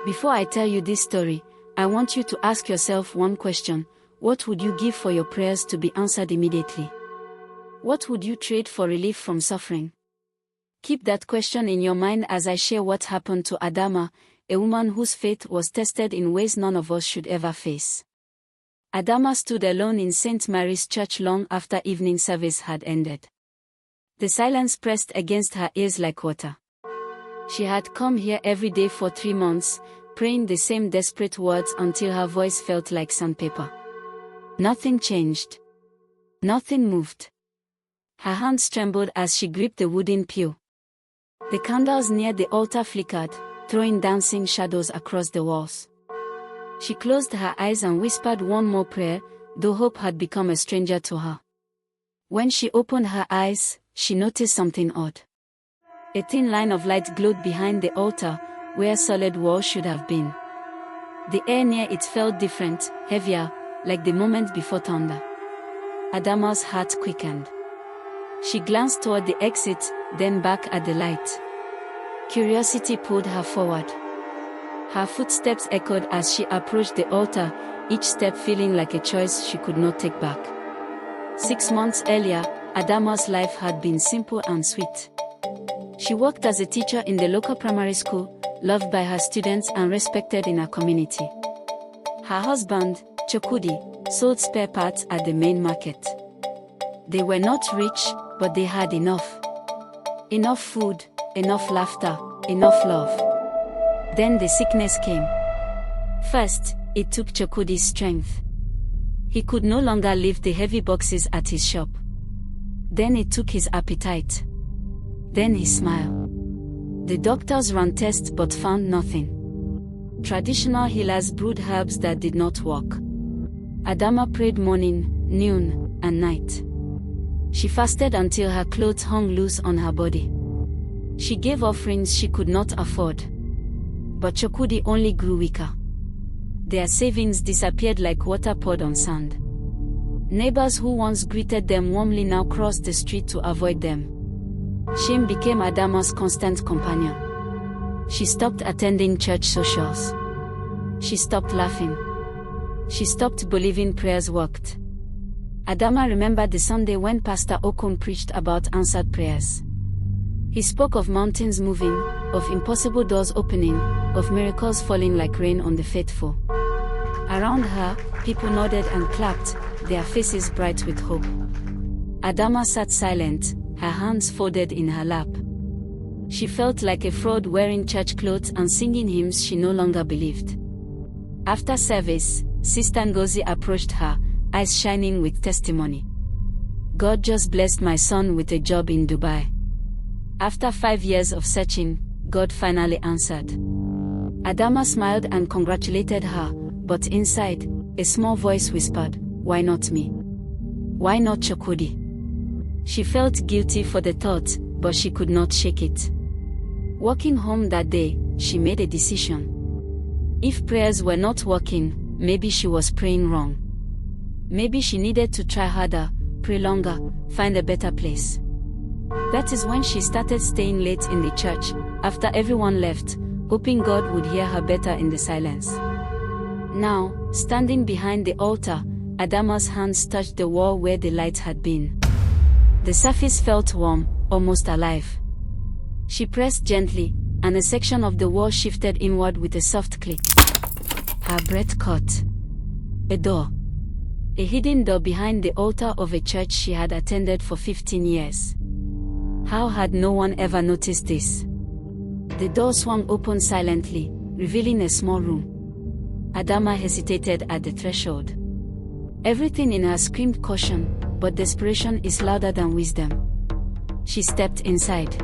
Before I tell you this story, I want you to ask yourself one question: what would you give for your prayers to be answered immediately? What would you trade for relief from suffering? Keep that question in your mind as I share what happened to Adama, a woman whose faith was tested in ways none of us should ever face. Adama stood alone in St. Mary's Church long after evening service had ended. The silence pressed against her ears like water. She had come here every day for 3 months, praying the same desperate words until her voice felt like sandpaper. Nothing changed. Nothing moved. Her hands trembled as she gripped the wooden pew. The candles near the altar flickered, throwing dancing shadows across the walls. She closed her eyes and whispered one more prayer, though hope had become a stranger to her. When she opened her eyes, she noticed something odd. A thin line of light glowed behind the altar, where solid walls should have been. The air near it felt different, heavier, like the moment before thunder. Adama's heart quickened. She glanced toward the exit, then back at the light. Curiosity pulled her forward. Her footsteps echoed as she approached the altar, each step feeling like a choice she could not take back. 6 months earlier, Adama's life had been simple and sweet. She worked as a teacher in the local primary school, loved by her students and respected in her community. Her husband, Chokudi, sold spare parts at the main market. They were not rich, but they had enough. Enough food, enough laughter, enough love. Then the sickness came. First, it took Chokudi's strength. He could no longer lift the heavy boxes at his shop. Then it took his appetite. Then his smile. The doctors ran tests but found nothing. Traditional healers brewed herbs that did not work. Adama prayed morning, noon, and night. She fasted until her clothes hung loose on her body. She gave offerings she could not afford. But Chokudi only grew weaker. Their savings disappeared like water poured on sand. Neighbors who once greeted them warmly now crossed the street to avoid them. Shame became Adama's constant companion. She stopped attending church socials. She stopped laughing. She stopped believing prayers worked. Adama remembered the Sunday when Pastor Okun preached about answered prayers. He spoke of mountains moving, of impossible doors opening, of miracles falling like rain on the faithful. Around her, people nodded and clapped, their faces bright with hope. Adama sat silent, her hands folded in her lap. She felt like a fraud wearing church clothes and singing hymns she no longer believed. After service, Sister Ngozi approached her, eyes shining with testimony. God just blessed my son with a job in Dubai. After 5 years of searching, God finally answered. Adama smiled and congratulated her, but inside, a small voice whispered, "Why not me? Why not Chokudi?" She felt guilty for the thought, but she could not shake it. Walking home that day, she made a decision. If prayers were not working, maybe she was praying wrong. Maybe she needed to try harder, pray longer, find a better place. That is when she started staying late in the church, after everyone left, hoping God would hear her better in the silence. Now, standing behind the altar, Adama's hands touched the wall where the light had been. The surface felt warm, almost alive. She pressed gently, and a section of the wall shifted inward with a soft click. Her breath caught. A door. A hidden door behind the altar of a church she had attended for 15 years. How had no one ever noticed this? The door swung open silently, revealing a small room. Adama hesitated at the threshold. Everything in her screamed caution, but desperation is louder than wisdom. She stepped inside.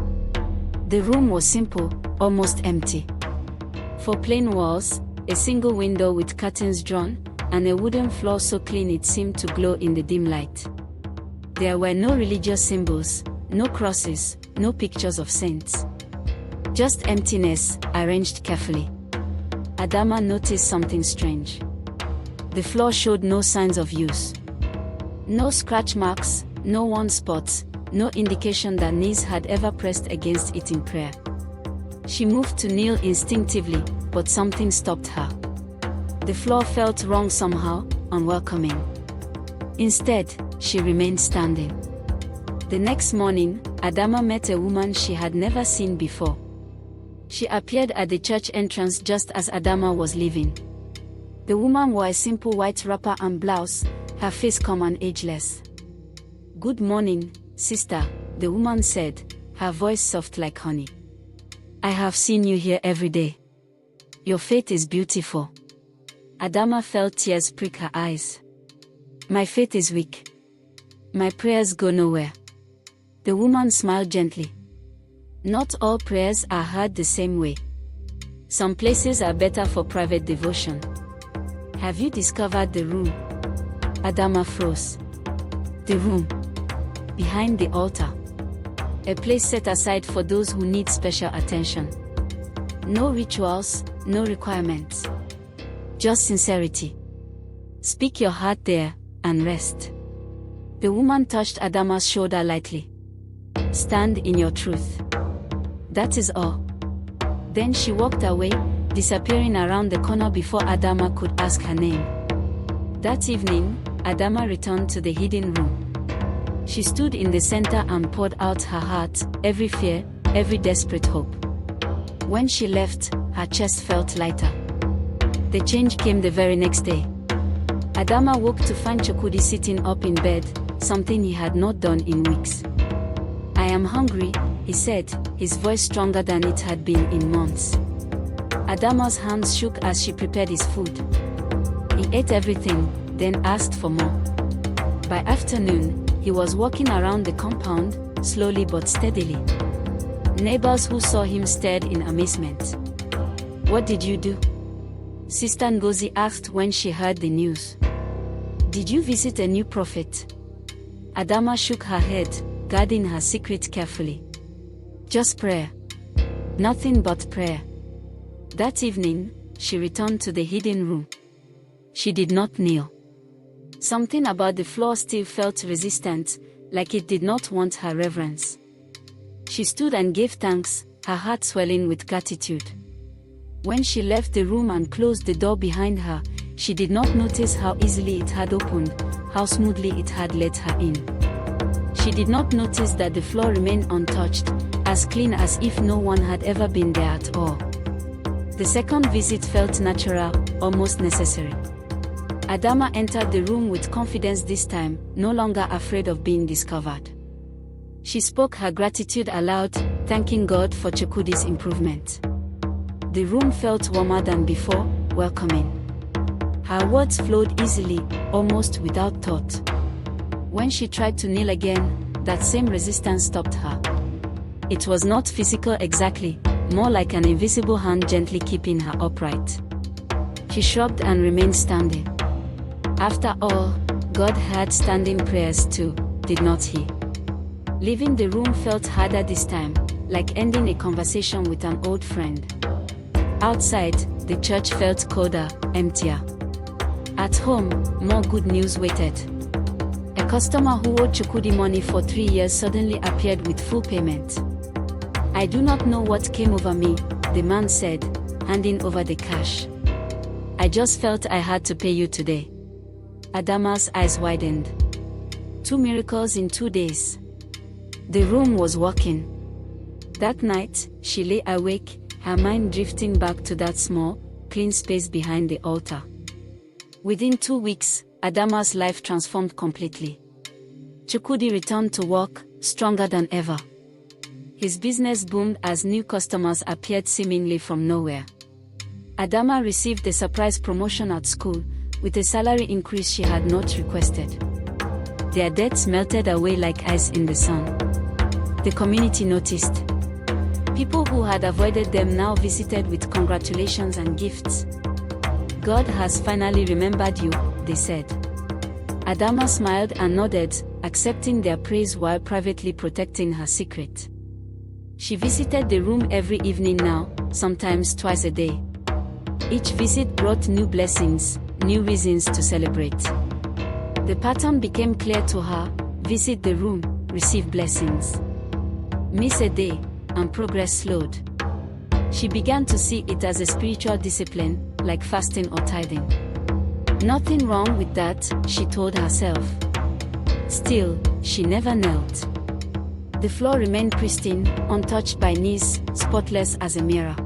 The room was simple, almost empty. 4 plain walls, a single window with curtains drawn, and a wooden floor so clean it seemed to glow in the dim light. There were no religious symbols, no crosses, no pictures of saints. Just emptiness, arranged carefully. Adama noticed something strange. The floor showed no signs of use. No scratch marks, no worn spots, no indication that knees had ever pressed against it in prayer. She moved to kneel instinctively, but something stopped her. The floor felt wrong somehow, unwelcoming. Instead, she remained standing. The next morning, Adama met a woman she had never seen before. She appeared at the church entrance just as Adama was leaving. The woman wore a simple white wrapper and blouse, her face calm and ageless. "Good morning, sister," the woman said, her voice soft like honey. "I have seen you here every day. Your faith is beautiful." Adama felt tears prick her eyes. "My faith is weak. My prayers go nowhere." The woman smiled gently. "Not all prayers are heard the same way. Some places are better for private devotion. Have you discovered the room?" Adama froze. The room. Behind the altar. A place set aside for those who need special attention. No rituals, no requirements. Just sincerity. Speak your heart there, and rest. The woman touched Adama's shoulder lightly. "Stand in your truth. That is all." Then she walked away, disappearing around the corner before Adama could ask her name. That evening, Adama returned to the hidden room. She stood in the center and poured out her heart, every fear, every desperate hope. When she left, her chest felt lighter. The change came the very next day. Adama woke to find Chukwudi sitting up in bed, something he had not done in weeks. "I am hungry," he said, his voice stronger than it had been in months. Adama's hands shook as she prepared his food. He ate everything, then asked for more. By afternoon, he was walking around the compound, slowly but steadily. Neighbors who saw him stared in amazement. "What did you do?" Sister Ngozi asked when she heard the news. "Did you visit a new prophet?" Adama shook her head, guarding her secret carefully. "Just prayer. Nothing but prayer." That evening, she returned to the hidden room. She did not kneel. Something about the floor still felt resistant, like it did not want her reverence. She stood and gave thanks, her heart swelling with gratitude. When she left the room and closed the door behind her, she did not notice how easily it had opened, how smoothly it had let her in. She did not notice that the floor remained untouched, as clean as if no one had ever been there at all. The second visit felt natural, almost necessary. Adama entered the room with confidence this time, no longer afraid of being discovered. She spoke her gratitude aloud, thanking God for Chukwudi's improvement. The room felt warmer than before, welcoming. Her words flowed easily, almost without thought. When she tried to kneel again, that same resistance stopped her. It was not physical exactly, more like an invisible hand gently keeping her upright. She shrugged and remained standing. After all, God heard standing prayers too, did not he? Leaving the room felt harder this time, like ending a conversation with an old friend. Outside, the church felt colder, emptier. At home, more good news waited. A customer who owed Chukwudi money for 3 years suddenly appeared with full payment. "I do not know what came over me," the man said, handing over the cash. "I just felt I had to pay you today." Adama's eyes widened. 2 miracles in 2 days. The room was walking. That night, she lay awake, her mind drifting back to that small, clean space behind the altar. Within 2 weeks, Adama's life transformed completely. Chukwudi returned to work, stronger than ever. His business boomed as new customers appeared seemingly from nowhere. Adama received a surprise promotion at school, with a salary increase she had not requested. Their debts melted away like ice in the sun. The community noticed. People who had avoided them now visited with congratulations and gifts. "God has finally remembered you," they said. Adama smiled and nodded, accepting their praise while privately protecting her secret. She visited the room every evening now, sometimes twice a day. Each visit brought new blessings, new reasons to celebrate. The pattern became clear to her: visit the room, receive blessings. Miss a day, and progress slowed. She began to see it as a spiritual discipline, like fasting or tithing. Nothing wrong with that, she told herself. Still, she never knelt. The floor remained pristine, untouched by knees, spotless as a mirror.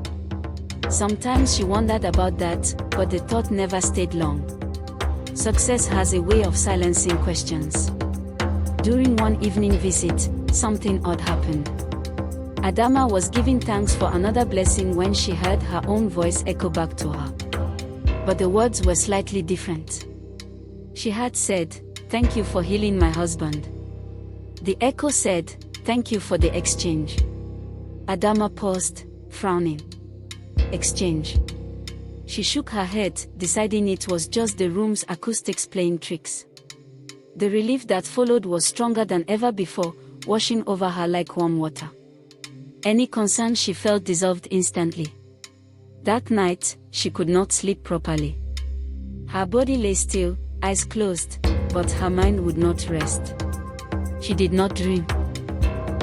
Sometimes she wondered about that, but the thought never stayed long. Success has a way of silencing questions. During one evening visit, something odd happened. Adama was giving thanks for another blessing when she heard her own voice echo back to her. But the words were slightly different. She had said, "Thank you for healing my husband." The echo said, "Thank you for the exchange." Adama paused, frowning. Exchange. She shook her head, deciding it was just the room's acoustics playing tricks. The relief that followed was stronger than ever before, washing over her like warm water. Any concern she felt dissolved instantly. That night, she could not sleep properly. Her body lay still, eyes closed, but her mind would not rest. She did not dream.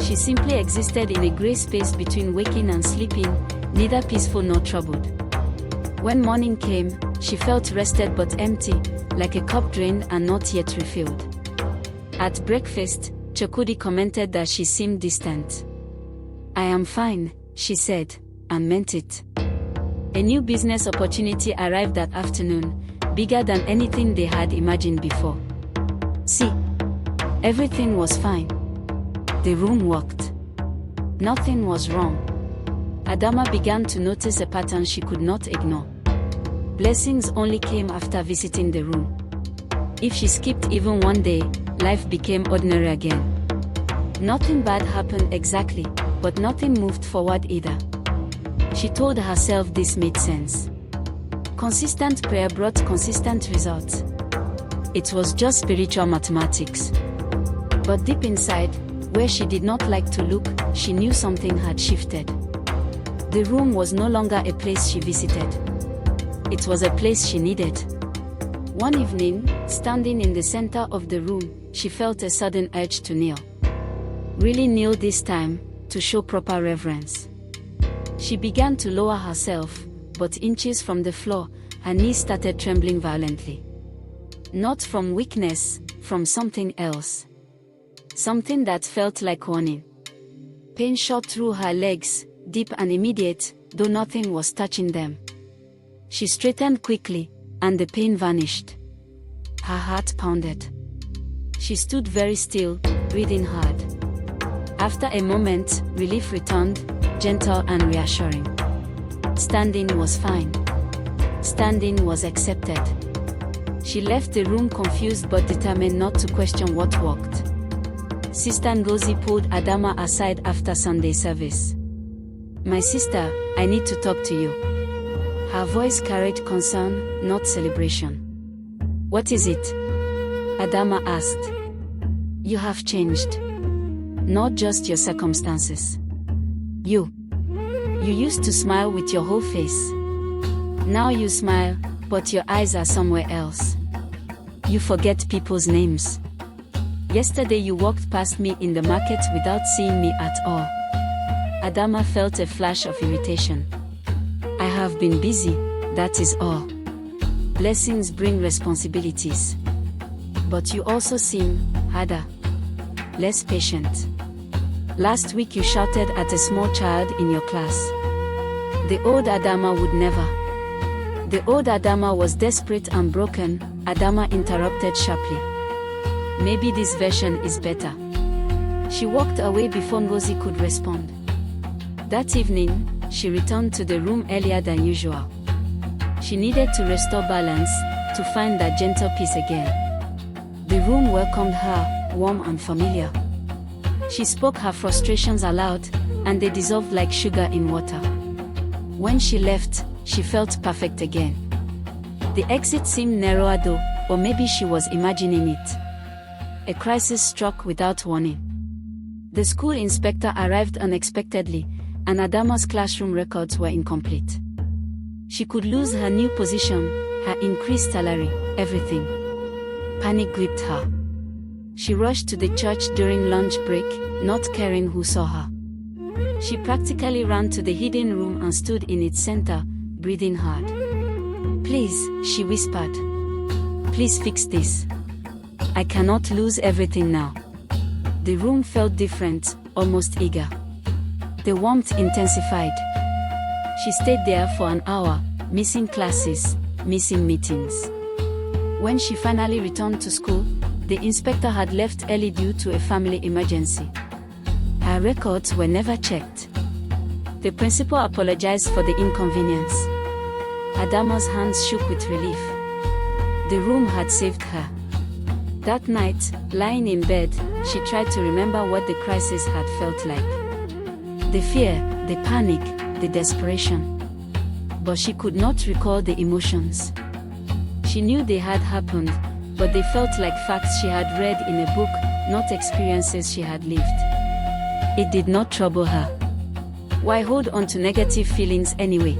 She simply existed in a gray space between waking and sleeping, neither peaceful nor troubled. When morning came, she felt rested but empty, like a cup drained and not yet refilled. At breakfast, Chokudi commented that she seemed distant. "I am fine," she said, and meant it. A new business opportunity arrived that afternoon, bigger than anything they had imagined before. See, everything was fine. The room worked. Nothing was wrong. Adama began to notice a pattern she could not ignore. Blessings only came after visiting the room. If she skipped even one day, life became ordinary again. Nothing bad happened exactly, but nothing moved forward either. She told herself this made sense. Consistent prayer brought consistent results. It was just spiritual mathematics. But deep inside, where she did not like to look, she knew something had shifted. The room was no longer a place she visited. It was a place she needed. One evening, standing in the center of the room, she felt a sudden urge to kneel. Really kneel this time, to show proper reverence. She began to lower herself, but inches from the floor, her knees started trembling violently. Not from weakness, from something else. Something that felt like warning. Pain shot through her legs, deep and immediate, though nothing was touching them. She straightened quickly, and the pain vanished. Her heart pounded. She stood very still, breathing hard. After a moment, relief returned, gentle and reassuring. Standing was fine. Standing was accepted. She left the room confused but determined not to question what worked. Sister Ngozi pulled Adama aside after Sunday service. "My sister, I need to talk to you." Her voice carried concern, not celebration. "What is it?" Adama asked. "You have changed. Not just your circumstances. You used to smile with your whole face. Now you smile, but your eyes are somewhere else. You forget people's names. Yesterday you walked past me in the market without seeing me at all." Adama felt a flash of irritation. "I have been busy, that is all. Blessings bring responsibilities. But you also seem harder, less patient. Last week you shouted at a small child in your class." The old Adama would never. The old Adama was desperate and broken, Adama interrupted sharply. "Maybe this version is better." She walked away before Ngozi could respond. That evening, she returned to the room earlier than usual. She needed to restore balance, to find that gentle peace again. The room welcomed her, warm and familiar. She spoke her frustrations aloud, and they dissolved like sugar in water. When she left, she felt perfect again. The exit seemed narrower though, or maybe she was imagining it. A crisis struck without warning. The school inspector arrived unexpectedly, and Adama's classroom records were incomplete. She could lose her new position, her increased salary, everything. Panic gripped her. She rushed to the church during lunch break, not caring who saw her. She practically ran to the hidden room and stood in its center, breathing hard. "Please," she whispered. "Please fix this. I cannot lose everything now." The room felt different, almost eager. The warmth intensified. She stayed there for an hour, missing classes, missing meetings. When she finally returned to school, the inspector had left early due to a family emergency. Her records were never checked. The principal apologized for the inconvenience. Adama's hands shook with relief. The room had saved her. That night, lying in bed, she tried to remember what the crisis had felt like. The fear, the panic, the desperation. But she could not recall the emotions. She knew they had happened, but they felt like facts she had read in a book, not experiences she had lived. It did not trouble her. Why hold on to negative feelings anyway?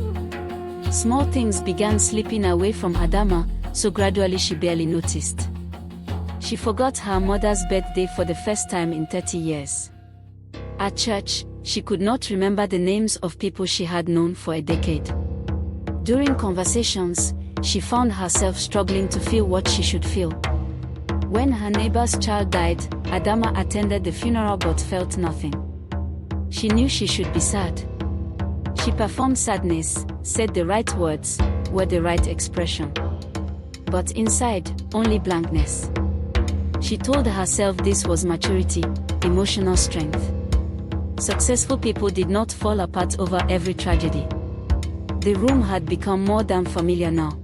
Small things began slipping away from Adama, so gradually she barely noticed. She forgot her mother's birthday for the first time in 30 years. At church, she could not remember the names of people she had known for a decade. During conversations, she found herself struggling to feel what she should feel. When her neighbor's child died, Adama attended the funeral but felt nothing. She knew she should be sad. She performed sadness, said the right words, wore the right expression. But inside, only blankness. She told herself this was maturity, emotional strength. Successful people did not fall apart over every tragedy. The room had become more than familiar now.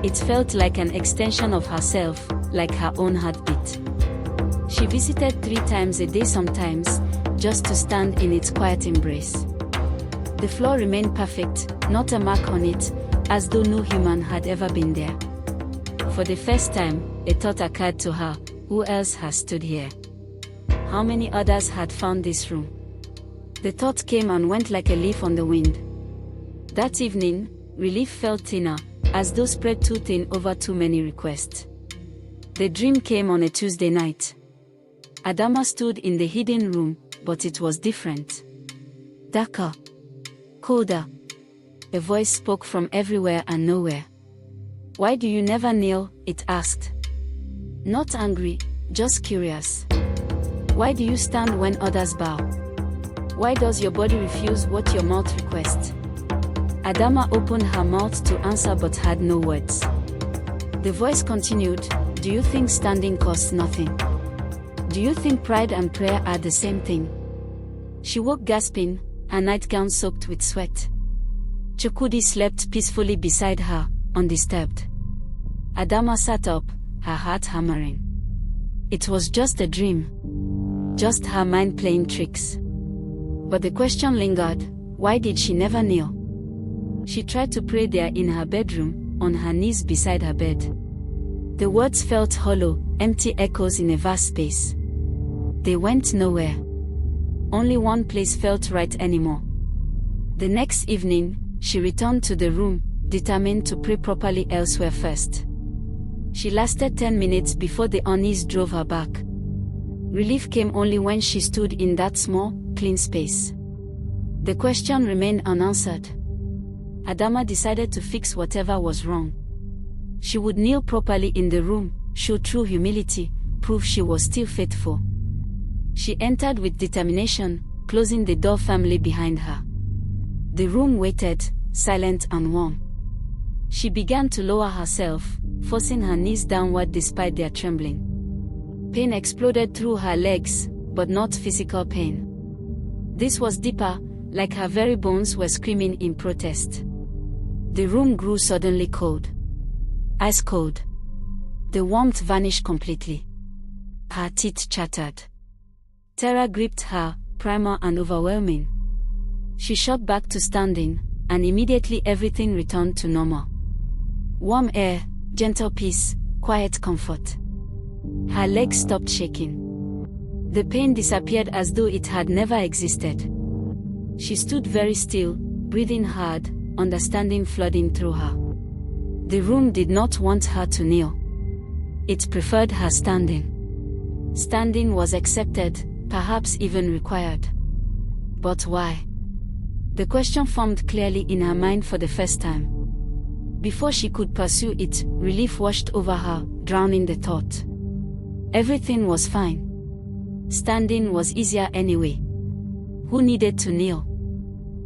It felt like an extension of herself, like her own heartbeat. She visited 3 times a day sometimes, just to stand in its quiet embrace. The floor remained perfect, not a mark on it, as though no human had ever been there. For the first time, a thought occurred to her: who else has stood here? How many others had found this room? The thought came and went like a leaf on the wind. That evening, relief felt thinner, as though spread too thin over too many requests. The dream came on a Tuesday night. Adama stood in the hidden room, but it was different. Darker. Colder. A voice spoke from everywhere and nowhere. "Why do you never kneel?" it asked. Not angry, just curious. "Why do you stand when others bow? Why does your body refuse what your mouth requests?" Adama opened her mouth to answer but had no words. The voice continued, "Do you think standing costs nothing? Do you think pride and prayer are the same thing?" She woke gasping, her nightgown soaked with sweat. Chukudi slept peacefully beside her, undisturbed. Adama sat up, her heart hammering. It was just a dream. Just her mind playing tricks. But the question lingered: why did she never kneel? She tried to pray there in her bedroom, on her knees beside her bed. The words felt hollow, empty echoes in a vast space. They went nowhere. Only one place felt right anymore. The next evening, she returned to the room, determined to pray properly elsewhere first. She lasted 10 minutes before the unease drove her back. Relief came only when she stood in that small, clean space. The question remained unanswered. Adama decided to fix whatever was wrong. She would kneel properly in the room, show true humility, prove she was still faithful. She entered with determination, closing the door firmly behind her. The room waited, silent and warm. She began to lower herself, forcing her knees downward despite their trembling. Pain exploded through her legs, but not physical pain. This was deeper, like her very bones were screaming in protest. The room grew suddenly cold. Ice cold. The warmth vanished completely. Her teeth chattered. Terror gripped her, primal and overwhelming. She shot back to standing, and immediately everything returned to normal. Warm air, gentle peace, quiet comfort. Her legs stopped shaking. The pain disappeared as though it had never existed. She stood very still, breathing hard, understanding flooding through her. The room did not want her to kneel. It preferred her standing. Standing was accepted, perhaps even required. But why? The question formed clearly in her mind for the first time. Before she could pursue it, relief washed over her, drowning the thought. Everything was fine. Standing was easier anyway. Who needed to kneel?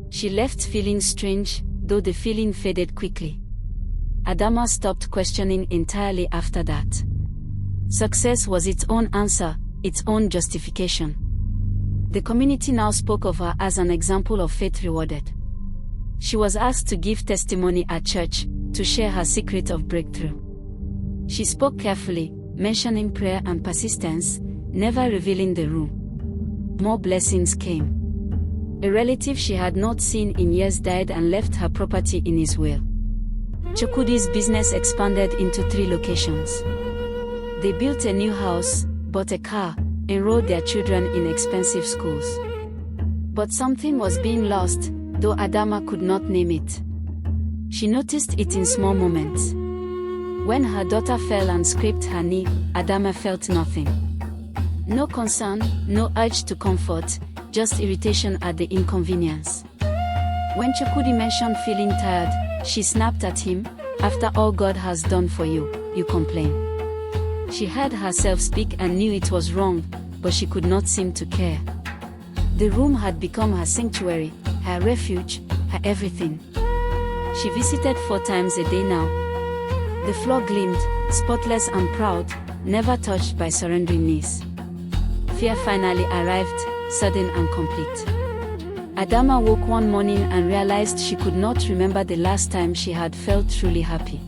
She left feeling strange, though the feeling faded quickly. Adama stopped questioning entirely after that. Success was its own answer, its own justification. The community now spoke of her as an example of faith rewarded. She was asked to give testimony at church, to share her secret of breakthrough. She spoke carefully, mentioning prayer and persistence, never revealing the room. More blessings came. A relative she had not seen in years died and left her property in his will. Chukwudi's business expanded into 3 locations. They built a new house, bought a car, enrolled their children in expensive schools. But something was being lost, though Adama could not name it. She noticed it in small moments. When her daughter fell and scraped her knee, Adama felt nothing. No concern, no urge to comfort, just irritation at the inconvenience. When Chukwudi mentioned feeling tired, she snapped at him. After all God has done for you, you complain. She heard herself speak and knew it was wrong, but she could not seem to care. The room had become her sanctuary, her refuge, her everything. She visited 4 times a day now. The floor gleamed, spotless and proud, never touched by surrendering knees. Fear finally arrived, sudden and complete. Adama woke one morning and realized she could not remember the last time she had felt truly happy.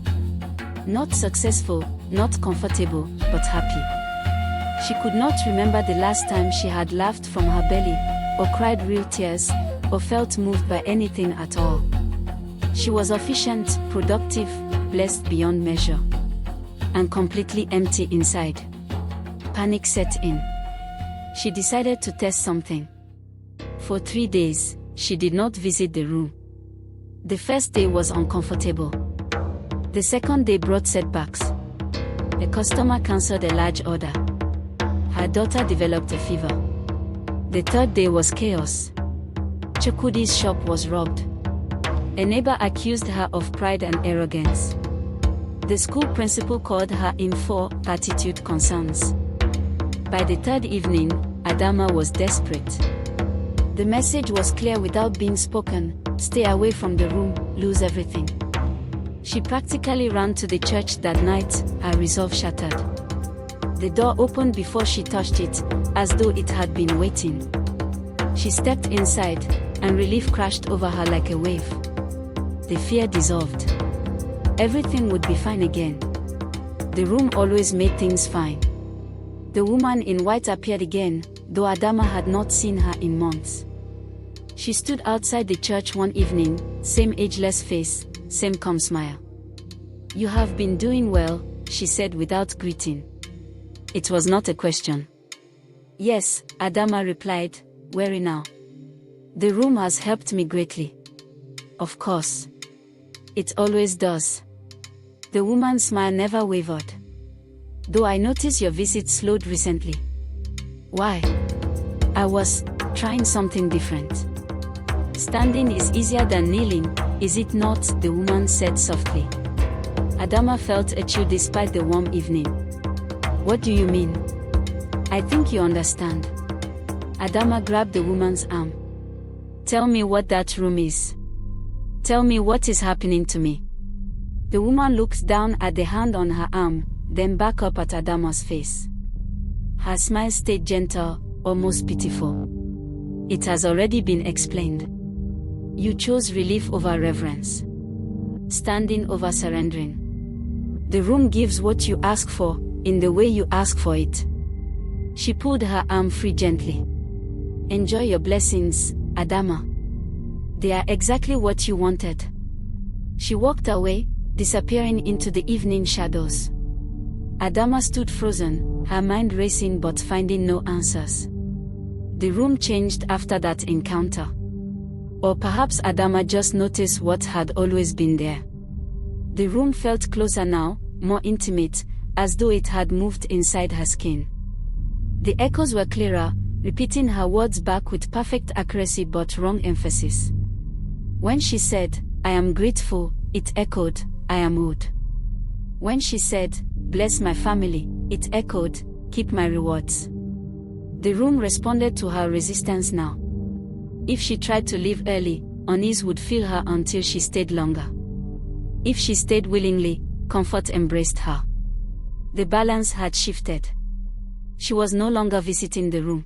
Not successful, not comfortable, but happy. She could not remember the last time she had laughed from her belly, or cried real tears, or felt moved by anything at all. She was efficient, productive, blessed beyond measure. And completely empty inside. Panic set in. She decided to test something. For 3 days, she did not visit the room. The first day was uncomfortable. The second day brought setbacks. A customer cancelled a large order. Her daughter developed a fever. The third day was chaos. Chukwudi's shop was robbed. A neighbor accused her of pride and arrogance. The school principal called her in for attitude concerns. By the third evening, Adama was desperate. The message was clear without being spoken: stay away from the room, lose everything. She practically ran to the church that night, her resolve shattered. The door opened before she touched it, as though it had been waiting. She stepped inside, and relief crashed over her like a wave. The fear dissolved. Everything would be fine again. The room always made things fine. The woman in white appeared again, though Adama had not seen her in months. She stood outside the church one evening, same ageless face, same calm smile. "You have been doing well," she said without greeting. It was not a question. "Yes," Adama replied, "wary now. The room has helped me greatly." "Of course. It always does." The woman's smile never wavered. "Though I notice your visit slowed recently." "Why?" "I was trying something different." "Standing is easier than kneeling, is it not?" the woman said softly. Adama felt a chill despite the warm evening. "What do you mean?" "I think you understand." Adama grabbed the woman's arm. "Tell me what that room is. Tell me what is happening to me." The woman looked down at the hand on her arm, then back up at Adama's face. Her smile stayed gentle, almost pitiful. "It has already been explained. You chose relief over reverence. Standing over surrendering. The room gives what you ask for, in the way you ask for it." She pulled her arm free gently. "Enjoy your blessings, Adama. They are exactly what you wanted." She walked away, disappearing into the evening shadows. Adama stood frozen, her mind racing but finding no answers. The room changed after that encounter. Or perhaps Adama just noticed what had always been there. The room felt closer now, more intimate, as though it had moved inside her skin. The echoes were clearer, repeating her words back with perfect accuracy but wrong emphasis. When she said, "I am grateful," it echoed, "I am owed." When she said, "Bless my family," it echoed, "Keep my rewards." The room responded to her resistance now. If she tried to leave early, unease would fill her until she stayed longer. If she stayed willingly, comfort embraced her. The balance had shifted. She was no longer visiting the room.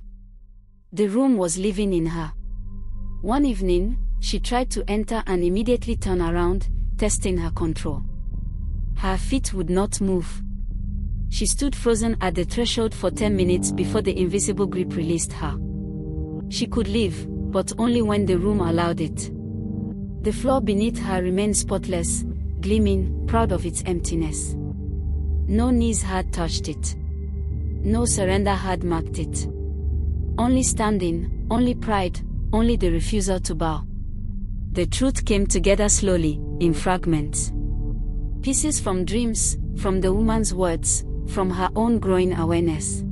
The room was living in her. One evening, she tried to enter and immediately turn around, testing her control. Her feet would not move. She stood frozen at the threshold for 10 minutes before the invisible grip released her. She could leave, but only when the room allowed it. The floor beneath her remained spotless, gleaming, proud of its emptiness. No knees had touched it. No surrender had marked it. Only standing, only pride, only the refusal to bow. The truth came together slowly, in fragments. Pieces from dreams, from the woman's words, from her own growing awareness.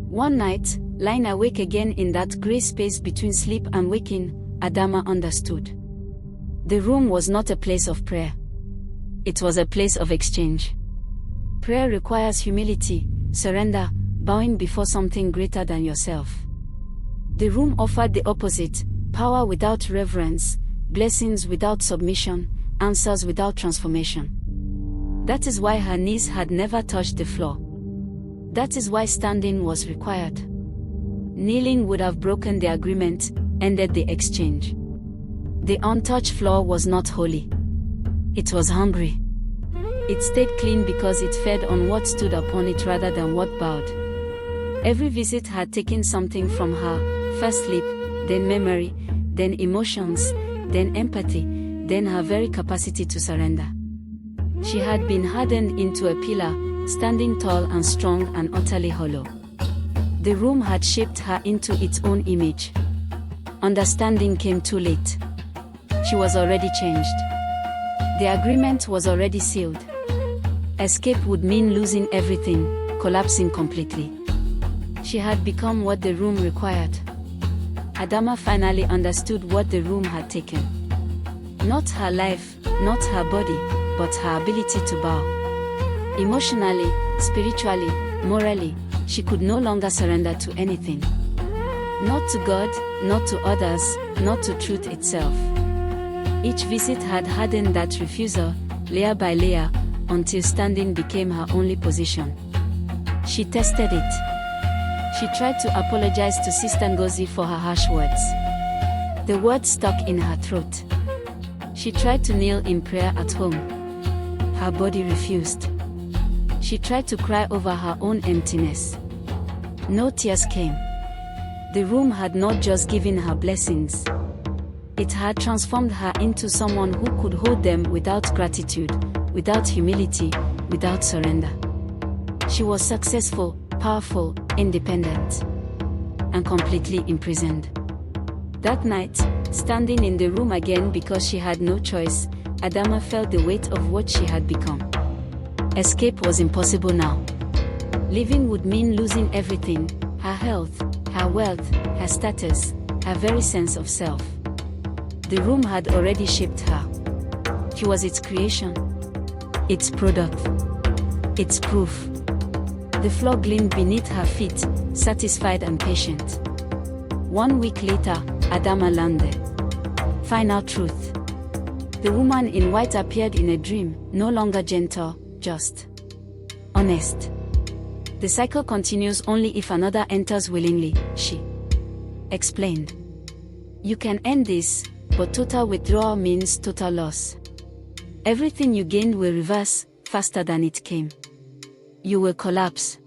One night, lying awake again in that gray space between sleep and waking, Adama understood. The room was not a place of prayer. It was a place of exchange. Prayer requires humility, surrender, bowing before something greater than yourself. The room offered the opposite: power without reverence, blessings without submission, answers without transformation. That is why her knees had never touched the floor. That is why standing was required. Kneeling would have broken the agreement, ended the exchange. The untouched floor was not holy. It was hungry. It stayed clean because it fed on what stood upon it rather than what bowed. Every visit had taken something from her: first sleep, then memory, then emotions, then empathy, then her very capacity to surrender. She had been hardened into a pillar, standing tall and strong and utterly hollow. The room had shaped her into its own image. Understanding came too late. She was already changed. The agreement was already sealed. Escape would mean losing everything, collapsing completely. She had become what the room required. Adama finally understood what the room had taken. Not her life, not her body, but her ability to bow. Emotionally, spiritually, morally, she could no longer surrender to anything. Not to God, not to others, not to truth itself. Each visit had hardened that refusal, layer by layer, until standing became her only position. She tested it. She tried to apologize to Sister Ngozi for her harsh words. The words stuck in her throat. She tried to kneel in prayer at home. Her body refused. She tried to cry over her own emptiness. No tears came. The room had not just given her blessings. It had transformed her into someone who could hold them without gratitude, without humility, without surrender. She was successful, powerful, independent, and completely imprisoned. That night, standing in the room again because she had no choice, Adama felt the weight of what she had become. Escape was impossible now. Living would mean losing everything: her health, her wealth, her status, her very sense of self. The room had already shaped her. She was its creation, its product, its proof. The floor gleamed beneath her feet, satisfied and patient. 1 week later, Adama landed. Final truth. The woman in white appeared in a dream, no longer gentle, just honest. The cycle continues only if another enters willingly, she explained. You can end this, but total withdrawal means total loss. Everything you gained will reverse, faster than it came. You will collapse.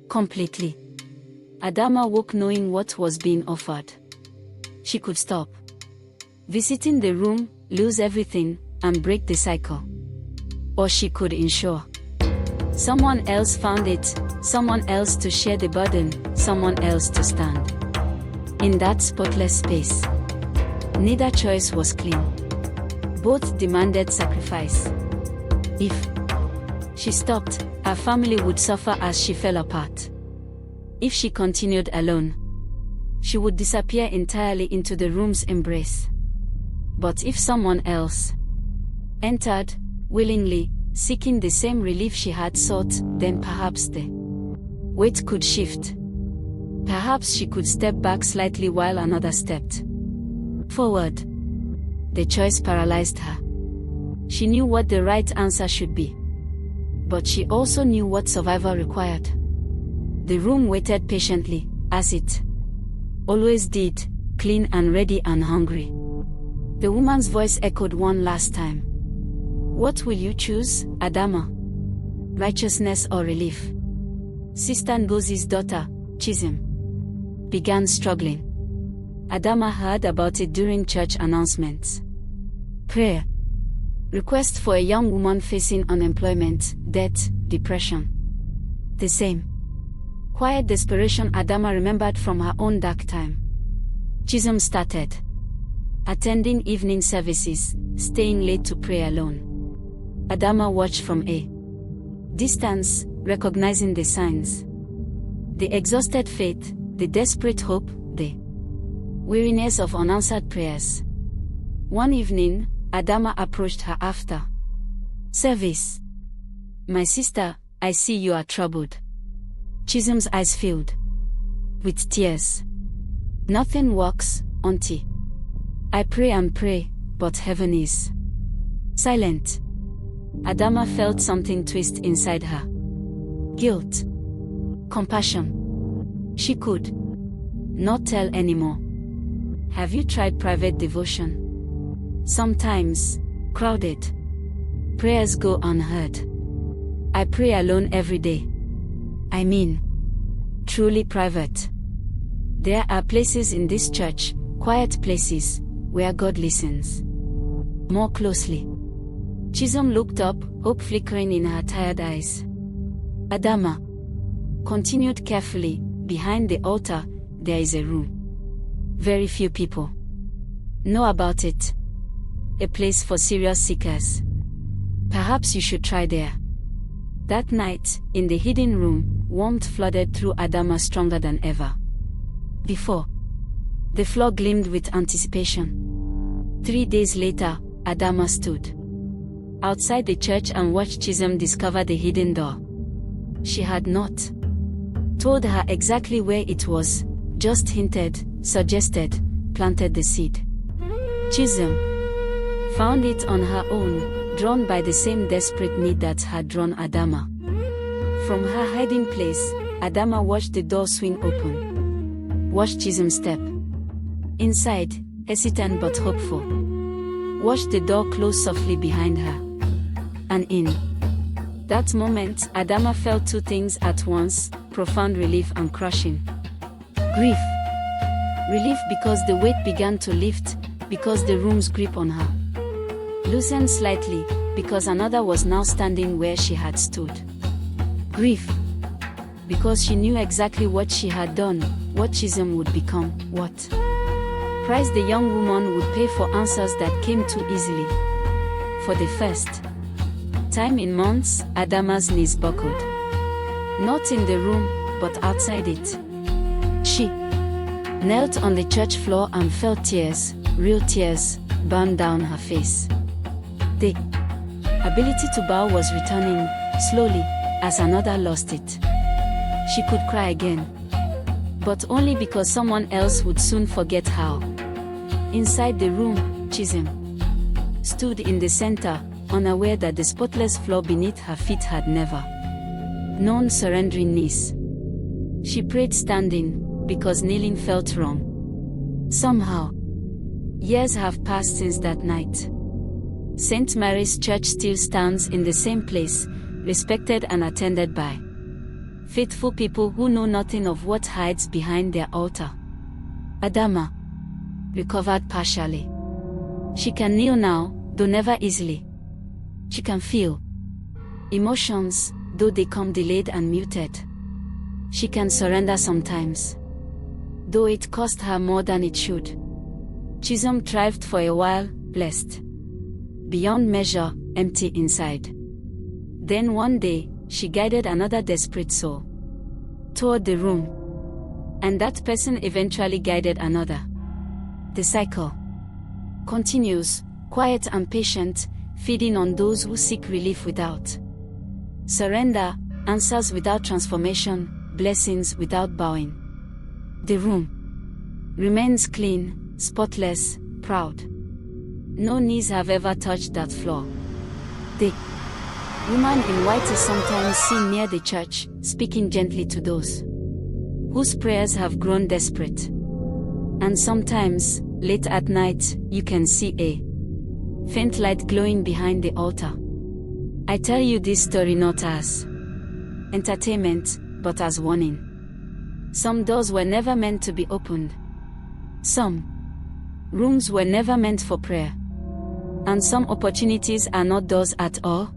Completely. Adama woke knowing what was being offered. She could stop visiting the room, lose everything, and break the cycle. Or she could ensure someone else found it, someone else to share the burden, someone else to stand in that spotless space. Neither choice was clean. Both demanded sacrifice. If she stopped, her family would suffer as she fell apart. If she continued alone, she would disappear entirely into the room's embrace. But if someone else entered, willingly, seeking the same relief she had sought, then perhaps the weight could shift. Perhaps she could step back slightly while another stepped forward. The choice paralyzed her. She knew what the right answer should be. But she also knew what survival required. The room waited patiently, as it always did, clean and ready and hungry. The woman's voice echoed one last time. What will you choose, Adama? Righteousness or relief? Sister Ngozi's daughter, Chism, began struggling. Adama heard about it during church announcements. Prayer. Request for a young woman facing unemployment, debt, depression. The same quiet desperation Adama remembered from her own dark time. Chism started attending evening services, staying late to pray alone. Adama watched from a distance, recognizing the signs. The exhausted faith, the desperate hope, the weariness of unanswered prayers. One evening, Adama approached her after service. My sister, I see you are troubled. Chism's eyes filled with tears. Nothing works, auntie. I pray and pray, but heaven is silent. Adama felt something twist inside her. Guilt. Compassion. She could not tell anymore. Have you tried private devotion? Sometimes, crowded prayers go unheard. I pray alone every day. I mean, truly private. There are places in this church, quiet places, where God listens more closely. Chism looked up, hope flickering in her tired eyes. Adama continued carefully, behind the altar, there is a room. Very few people know about it. A place for serious seekers. Perhaps you should try there. That night, in the hidden room, warmth flooded through Adama stronger than ever before. The floor gleamed with anticipation. 3 days later, Adama stood outside the church and watched Chism discover the hidden door. She had not told her exactly where it was, just hinted, suggested, planted the seed. Chism found it on her own, drawn by the same desperate need that had drawn Adama. From her hiding place, Adama watched the door swing open. Watched Chism step inside, hesitant but hopeful. Watched the door close softly behind her. And in that moment, Adama felt two things at once, profound relief and crushing grief. Relief because the weight began to lift, because the room's grip on her loosened slightly, because another was now standing where she had stood. Grief because she knew exactly what she had done, what Chism would become, what price the young woman would pay for answers that came too easily. For the first time in months, Adama's knees buckled. Not in the room, but outside it. She knelt on the church floor and felt tears, real tears, burn down her face. The ability to bow was returning, slowly, as another lost it. She could cry again. But only because someone else would soon forget how. Inside the room, Chism stood in the center, unaware that the spotless floor beneath her feet had never known surrendering knees. She prayed standing, because kneeling felt wrong. Somehow. Years have passed since that night. St. Mary's Church still stands in the same place, respected and attended by faithful people who know nothing of what hides behind their altar. Adama recovered partially. She can kneel now, though never easily. She can feel emotions, though they come delayed and muted. She can surrender sometimes, though it cost her more than it should. Chism thrived for a while, blessed beyond measure, empty inside. Then one day, she guided another desperate soul toward the room. And that person eventually guided another. The cycle continues, quiet and patient, feeding on those who seek relief without surrender, answers without transformation, blessings without bowing. The room remains clean, spotless, proud. No knees have ever touched that floor. The woman in white is sometimes seen near the church, speaking gently to those whose prayers have grown desperate. And sometimes, late at night, you can see a faint light glowing behind the altar. I tell you this story not as entertainment, but as warning. Some doors were never meant to be opened. Some rooms were never meant for prayer. And some opportunities are not doors at all,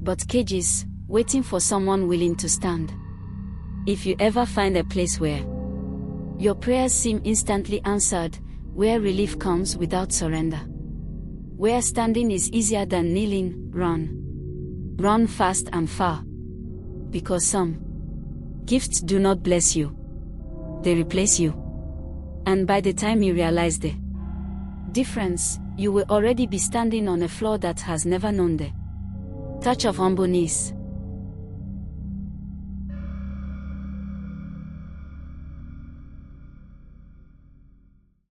but cages, waiting for someone willing to stand. If you ever find a place where your prayers seem instantly answered, where relief comes without surrender, where standing is easier than kneeling, run. Run fast and far. Because some gifts do not bless you. They replace you. And by the time you realize the difference, you will already be standing on a floor that has never known the touch of humbleness.